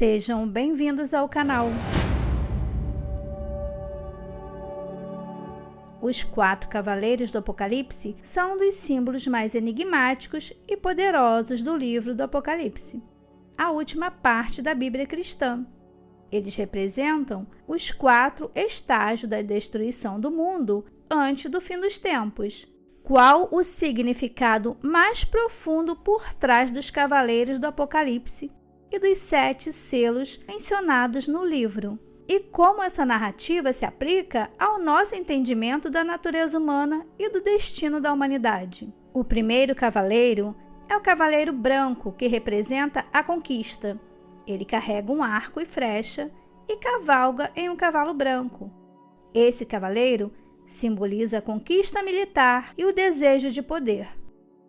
Sejam bem-vindos ao canal. Os 4 cavaleiros do Apocalipse são um dos símbolos mais enigmáticos e poderosos do livro do Apocalipse, a última parte da Bíblia cristã. Eles representam os 4 estágios da destruição do mundo antes do fim dos tempos. Qual o significado mais profundo por trás dos cavaleiros do Apocalipse e dos 7 selos mencionados no livro? E como essa narrativa se aplica ao nosso entendimento da natureza humana e do destino da humanidade? O primeiro cavaleiro é o cavaleiro branco, que representa a conquista. Ele carrega um arco e flecha e cavalga em um cavalo branco. Esse cavaleiro simboliza a conquista militar e o desejo de poder.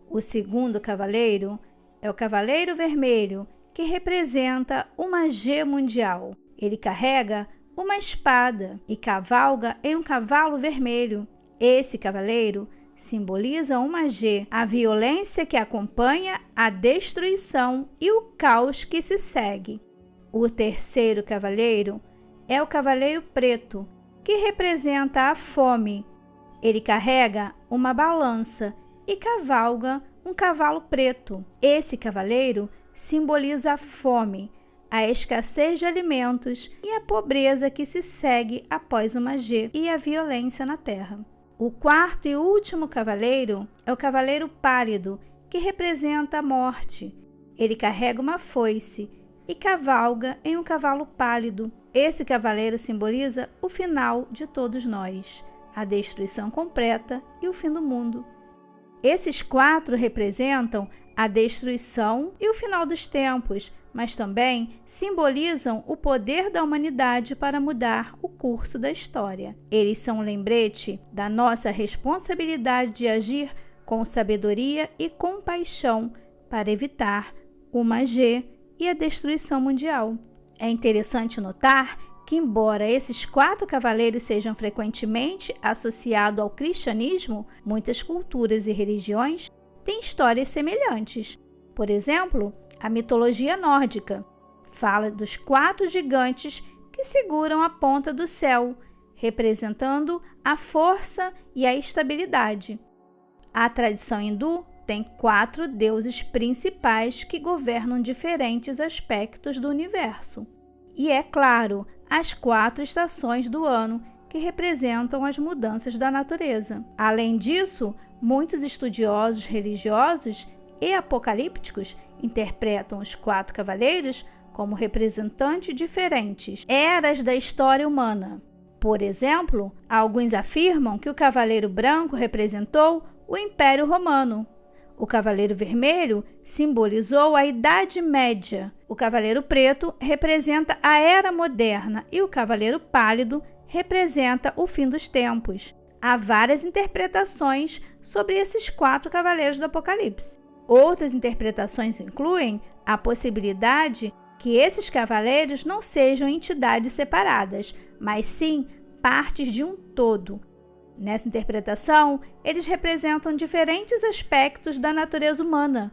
O segundo cavaleiro é o cavaleiro vermelho, que representa uma G mundial. Ele carrega uma espada e cavalga em um cavalo vermelho. Esse cavaleiro simboliza uma G, a violência que acompanha a destruição e o caos que se segue. O terceiro cavaleiro é o cavaleiro preto, que representa a fome. Ele carrega uma balança e cavalga um cavalo preto. Esse cavaleiro simboliza a fome, a escassez de alimentos e a pobreza que se segue após uma G e a violência na terra. O quarto e último cavaleiro é o cavaleiro pálido, que representa a morte. Ele carrega uma foice e cavalga em um cavalo pálido. Esse cavaleiro simboliza o final de todos nós, a destruição completa e o fim do mundo. Esses 4 representam a destruição e o final dos tempos, mas também simbolizam o poder da humanidade para mudar o curso da história. Eles são um lembrete da nossa responsabilidade de agir com sabedoria e compaixão para evitar uma G e a destruição mundial. É interessante notar que, embora esses 4 cavaleiros sejam frequentemente associados ao cristianismo, muitas culturas e religiões têm histórias semelhantes. Por exemplo, a mitologia nórdica fala dos 4 gigantes que seguram a ponta do céu, representando a força e a estabilidade. A tradição hindu tem 4 deuses principais que governam diferentes aspectos do universo. E, é claro, as 4 estações do ano, que representam as mudanças da natureza. Além disso, muitos estudiosos religiosos e apocalípticos interpretam os 4 cavaleiros como representantes diferentes eras da história humana. Por exemplo, alguns afirmam que o cavaleiro branco representou o Império Romano. O cavaleiro vermelho simbolizou a Idade Média. O cavaleiro preto representa a Era Moderna e o cavaleiro pálido representa o fim dos tempos. Há várias interpretações sobre esses 4 cavaleiros do Apocalipse. Outras interpretações incluem a possibilidade que esses cavaleiros não sejam entidades separadas, mas sim partes de um todo. Nessa interpretação, eles representam diferentes aspectos da natureza humana,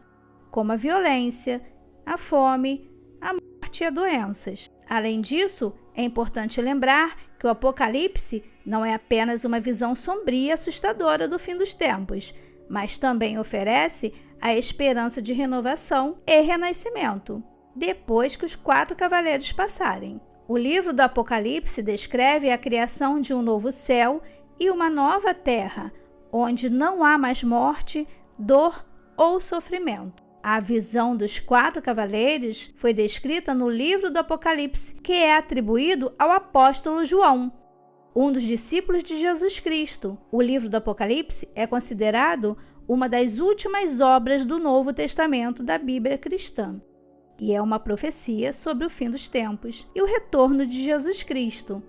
como a violência, a fome, a morte e as doenças. Além disso, é importante lembrar que o Apocalipse não é apenas uma visão sombria e assustadora do fim dos tempos, mas também oferece a esperança de renovação e renascimento, depois que os 4 cavaleiros passarem. O livro do Apocalipse descreve a criação de um novo céu e uma nova terra, onde não há mais morte, dor ou sofrimento. A visão dos 4 cavaleiros foi descrita no livro do Apocalipse, que é atribuído ao apóstolo João, um dos discípulos de Jesus Cristo. O livro do Apocalipse é considerado uma das últimas obras do Novo Testamento da Bíblia cristã, e é uma profecia sobre o fim dos tempos e o retorno de Jesus Cristo.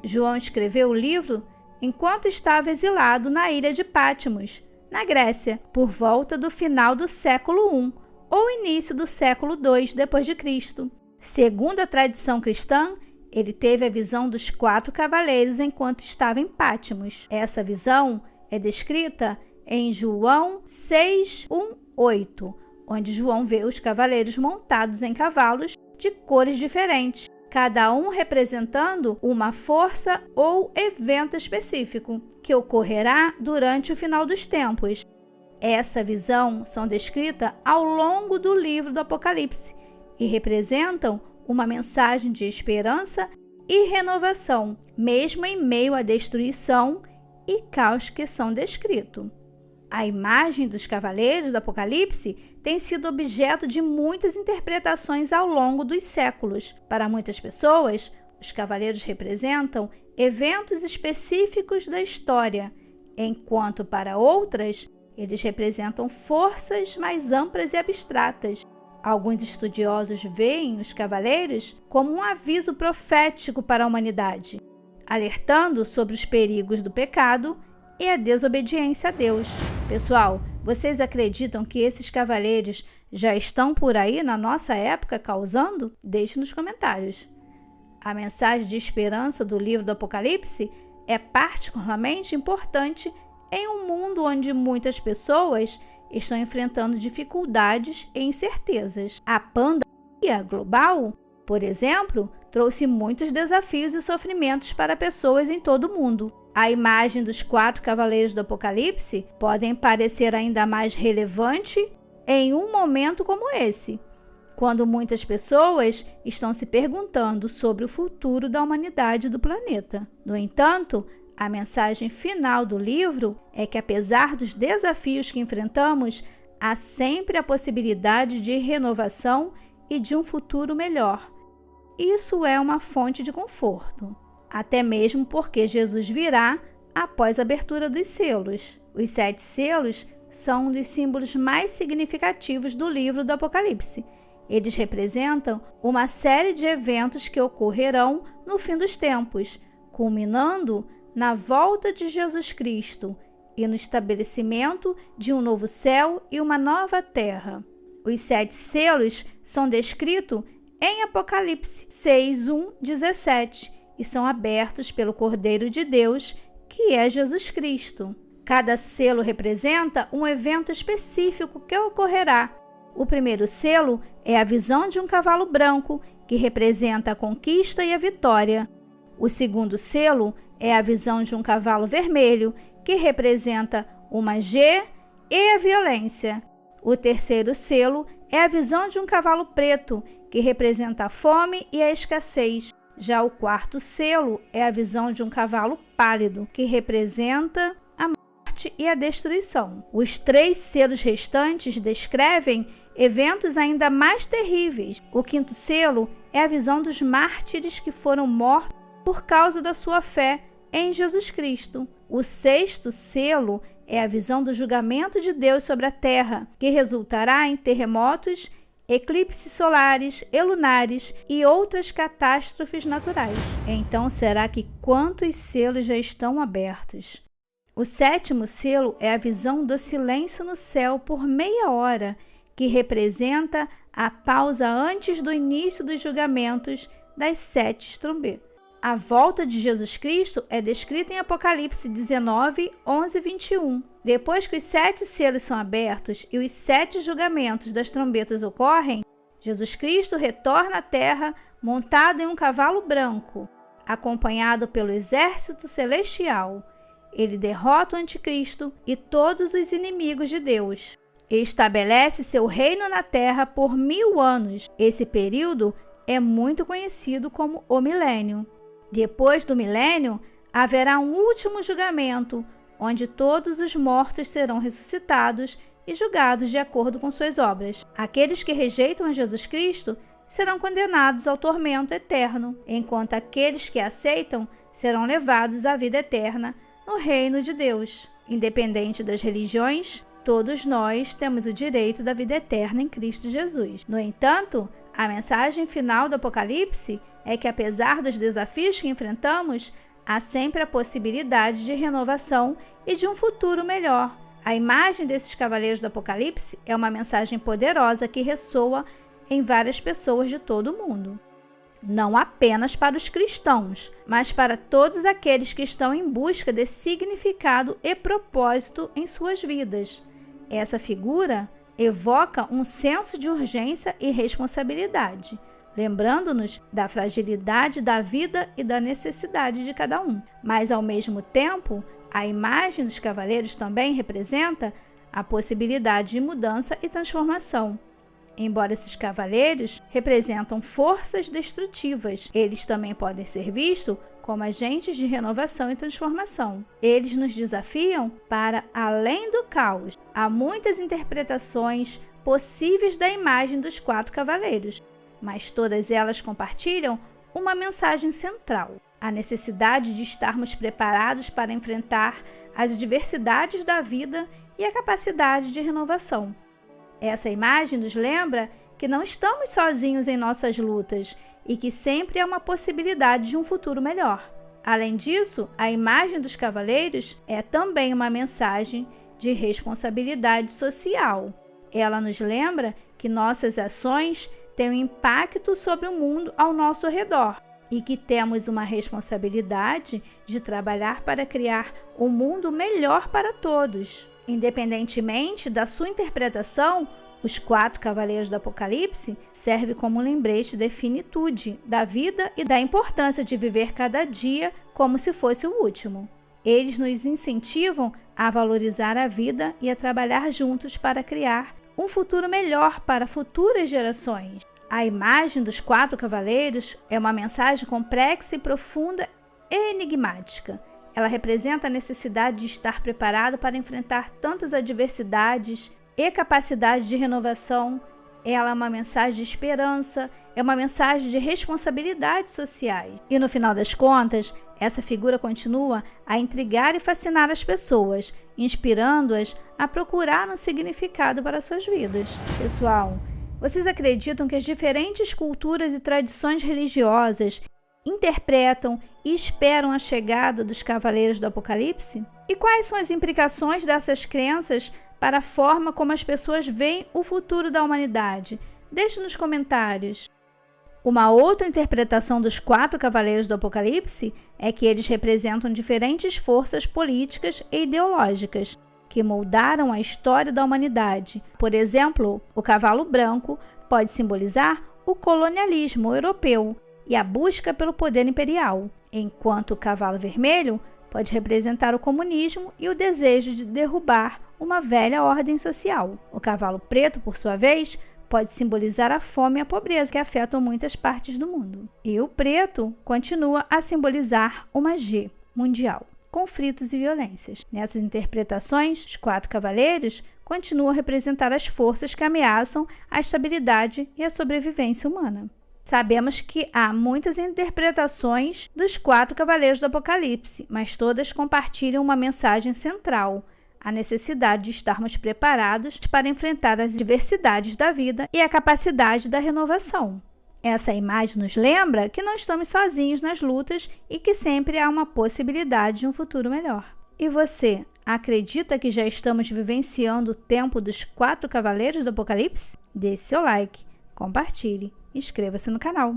João escreveu o livro enquanto estava exilado na ilha de Patmos, na Grécia, por volta do final do século I ou início do século II d.C. Segundo a tradição cristã, ele teve a visão dos 4 cavaleiros enquanto estava em Patmos. Essa visão é descrita em João 6:1-8, onde João vê os cavaleiros montados em cavalos de cores diferentes, cada um representando uma força ou evento específico que ocorrerá durante o final dos tempos. Essa visão são descritas ao longo do livro do Apocalipse e representam uma mensagem de esperança e renovação, mesmo em meio à destruição e caos que são descritos. A imagem dos cavaleiros do Apocalipse tem sido objeto de muitas interpretações ao longo dos séculos. Para muitas pessoas, os cavaleiros representam eventos específicos da história, enquanto para outras, eles representam forças mais amplas e abstratas. Alguns estudiosos veem os cavaleiros como um aviso profético para a humanidade, alertando sobre os perigos do pecado e a desobediência a Deus. Pessoal, vocês acreditam que esses cavaleiros já estão por aí na nossa época causando? Deixe nos comentários. A mensagem de esperança do livro do Apocalipse é particularmente importante em um mundo onde muitas pessoas estão enfrentando dificuldades e incertezas. A pandemia global, por exemplo, trouxe muitos desafios e sofrimentos para pessoas em todo o mundo. A imagem dos 4 cavaleiros do Apocalipse podem parecer ainda mais relevante em um momento como esse, quando muitas pessoas estão se perguntando sobre o futuro da humanidade e do planeta. No entanto, a mensagem final do livro é que, apesar dos desafios que enfrentamos, há sempre a possibilidade de renovação e de um futuro melhor. Isso é uma fonte de conforto, até mesmo porque Jesus virá após a abertura dos selos. Os 7 selos são um dos símbolos mais significativos do livro do Apocalipse. Eles representam uma série de eventos que ocorrerão no fim dos tempos, culminando na volta de Jesus Cristo e no estabelecimento de um novo céu e uma nova terra. Os 7 selos são descritos em Apocalipse 6:1-17 e são abertos pelo Cordeiro de Deus, que é Jesus Cristo. Cada selo representa um evento específico que ocorrerá. O primeiro selo é a visão de um cavalo branco, que representa a conquista e a vitória. O segundo selo é a visão de um cavalo vermelho, que representa o Magê e a violência. O terceiro selo é a visão de um cavalo preto, que representa a fome e a escassez. Já o quarto selo é a visão de um cavalo pálido, que representa a morte e a destruição. Os 3 selos restantes descrevem eventos ainda mais terríveis. O quinto selo é a visão dos mártires que foram mortos por causa da sua fé em Jesus Cristo. O sexto selo é a visão do julgamento de Deus sobre a terra, que resultará em terremotos, eclipses solares e lunares e outras catástrofes naturais. Então, será que quantos selos já estão abertos? O 7º selo é a visão do silêncio no céu por meia hora, que representa a pausa antes do início dos julgamentos das 7 trombetas. A volta de Jesus Cristo é descrita em Apocalipse 19:11-21. Depois que os 7 selos são abertos e os 7 julgamentos das trombetas ocorrem, Jesus Cristo retorna à terra montado em um cavalo branco, acompanhado pelo exército celestial. Ele derrota o anticristo e todos os inimigos de Deus e estabelece seu reino na terra por 1000 anos. Esse período é muito conhecido como o milênio. Depois do milênio, haverá um último julgamento, onde todos os mortos serão ressuscitados e julgados de acordo com suas obras. Aqueles que rejeitam a Jesus Cristo serão condenados ao tormento eterno, enquanto aqueles que aceitam serão levados à vida eterna no reino de Deus. Independente das religiões, todos nós temos o direito da vida eterna em Cristo Jesus. No entanto, a mensagem final do Apocalipse é que, apesar dos desafios que enfrentamos, há sempre a possibilidade de renovação e de um futuro melhor. A imagem desses cavaleiros do Apocalipse é uma mensagem poderosa que ressoa em várias pessoas de todo o mundo. Não apenas para os cristãos, mas para todos aqueles que estão em busca de significado e propósito em suas vidas. Essa figura evoca um senso de urgência e responsabilidade, lembrando-nos da fragilidade da vida e da necessidade de cada um. Mas, ao mesmo tempo, a imagem dos cavaleiros também representa a possibilidade de mudança e transformação. Embora esses cavaleiros representam forças destrutivas, eles também podem ser vistos como agentes de renovação e transformação. Eles nos desafiam para além do caos. Há muitas interpretações possíveis da imagem dos 4 cavaleiros, mas todas elas compartilham uma mensagem central: a necessidade de estarmos preparados para enfrentar as adversidades da vida e a capacidade de renovação. Essa imagem nos lembra que não estamos sozinhos em nossas lutas e que sempre há uma possibilidade de um futuro melhor. Além disso, a imagem dos cavaleiros é também uma mensagem de responsabilidade social. Ela nos lembra que nossas ações têm um impacto sobre o mundo ao nosso redor e que temos uma responsabilidade de trabalhar para criar um mundo melhor para todos. Independentemente da sua interpretação, os 4 cavaleiros do Apocalipse servem como um lembrete da finitude da vida e da importância de viver cada dia como se fosse o último. Eles nos incentivam a valorizar a vida e a trabalhar juntos para criar um futuro melhor para futuras gerações. A imagem dos 4 cavaleiros é uma mensagem complexa e profunda e enigmática. Ela representa a necessidade de estar preparado para enfrentar tantas adversidades e capacidade de renovação. Ela é uma mensagem de esperança, é uma mensagem de responsabilidades sociais. E no final das contas, essa figura continua a intrigar e fascinar as pessoas, inspirando-as a procurar um significado para suas vidas. Pessoal, vocês acreditam que as diferentes culturas e tradições religiosas interpretam e esperam a chegada dos Cavaleiros do Apocalipse? E quais são as implicações dessas crenças para a forma como as pessoas veem o futuro da humanidade? Deixe nos comentários. Uma outra interpretação dos 4 Cavaleiros do Apocalipse é que eles representam diferentes forças políticas e ideológicas que moldaram a história da humanidade. Por exemplo, o cavalo branco pode simbolizar o colonialismo europeu e a busca pelo poder imperial, enquanto o cavalo vermelho pode representar o comunismo e o desejo de derrubar uma velha ordem social. O cavalo preto, por sua vez, pode simbolizar a fome e a pobreza que afetam muitas partes do mundo. E o preto continua a simbolizar uma G mundial, conflitos e violências. Nessas interpretações, os 4 cavaleiros continuam a representar as forças que ameaçam a estabilidade e a sobrevivência humana. Sabemos que há muitas interpretações dos 4 Cavaleiros do Apocalipse, mas todas compartilham uma mensagem central: a necessidade de estarmos preparados para enfrentar as adversidades da vida e a capacidade da renovação. Essa imagem nos lembra que não estamos sozinhos nas lutas e que sempre há uma possibilidade de um futuro melhor. E você, acredita que já estamos vivenciando o tempo dos 4 Cavaleiros do Apocalipse? Deixe seu like, compartilhe e inscreva-se no canal.